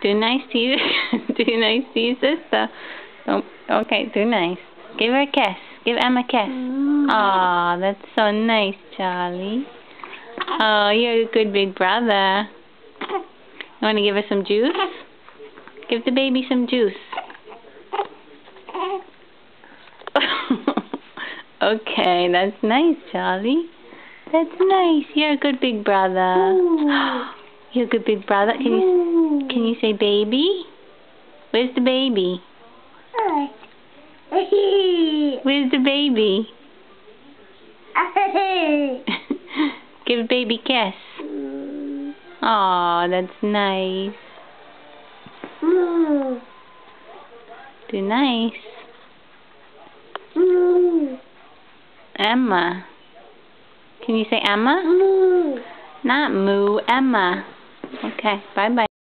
Do nice to you. Do nice to your sister. Oh, okay, do nice. Give her a kiss. Give Emma a kiss. Aw, that's so nice, Charlie. Oh, you're a good big brother. You want to give her some juice? Give the baby some juice. Okay, that's nice, Charlie. That's nice. You're a good big brother. You're a good big brother. Can you say baby? Where's the baby? Where's the baby? Give baby a kiss. Aw, that's nice. Do nice. Emma. Can you say Emma? Not moo, Emma. Okay, bye-bye.